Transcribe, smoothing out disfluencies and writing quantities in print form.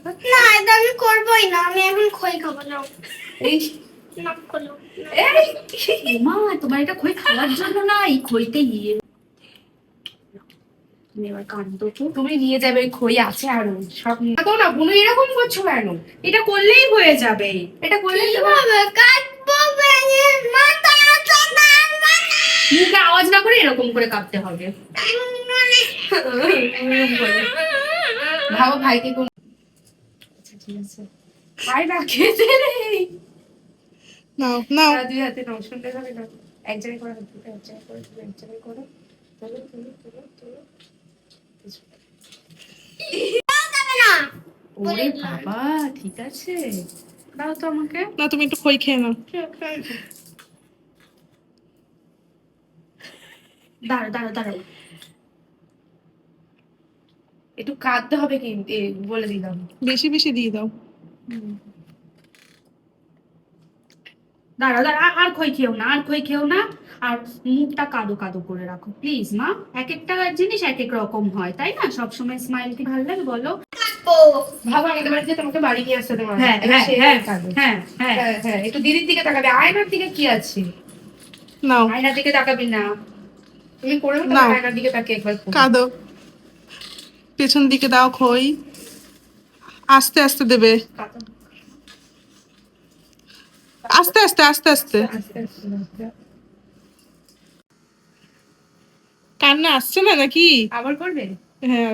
না এটা আমি করবোই না, আমি এখন খই খাবো না। এই নাক করলো এই মা, তোমার এটা খই খাওয়ার জন্য না, এই খইতে ইয়ে তুমি এবার কাঁদো তো। তুমি নিয়ে যাবে, খই আছে আরো সব তো না। বুনু এরকম করছো কেন? এটা করলেই হয়ে যাবে, এটা করলেই তো কিভাবে কাটবো ভেঙে মাথা চাটা মুখে আওয়াজ না করে এরকম করে কাঁদতে হবে। এরকম করে ভাবো ভাইকে কোন। আচ্ছা ঠিক আছে, ভাই না খেতে নেই। নাও নাও। দুই হাতে নাও, শুনতে হবে না। এক জায়গায় করে হাত দুটো, এক জায়গায় করে এক জায়গায় করে তোলো তোলো তোলো তোলো। না। ওরে বাবা, ঠিক আছে, দাও তো আমাকে। না তুমি একটু খই খেয়ে নাও। দাঁড়াও দাঁড়াও দাঁড়াও, একটু কাঁদতে হবে কিন্তু, বলে দিলাম। বেশি বেশি দিয়ে দাও। দাঁড়াও দাঁড়াও, আর খই খেও না, আর খই খেও না। আর মুখটা কাদো কাদো করে রাখো প্লিজ মা। এক একটা জিনিস এক এক রকম হয়, তাই না? সবসময় স্মাইল কি ভালো লাগে বলো? ভাবো আমাদের বাড়িতে তোমাকে বাড়ি নিয়ে আসতে তোমার। হ্যাঁ হ্যাঁ হ্যাঁ হ্যাঁ হ্যাঁ হ্যাঁ, একটু দিদির দিকে তাকাবে, আয়নার দিকে কি আছে? নাও আয়নার দিকে তাকাবি না। তুমি করে না। আয়নার দিকে তাকিয়ে একবার করো। কাঁদো। পেছন দিকে দাও খই, আস্তে আস্তে দেবে, কাঁদো। আস্তে আস্তে আস্তে আস্তে। আস্তে আস্তে আস্তে। কান্না আসছে না নাকি? আবার করবে? হ্যাঁ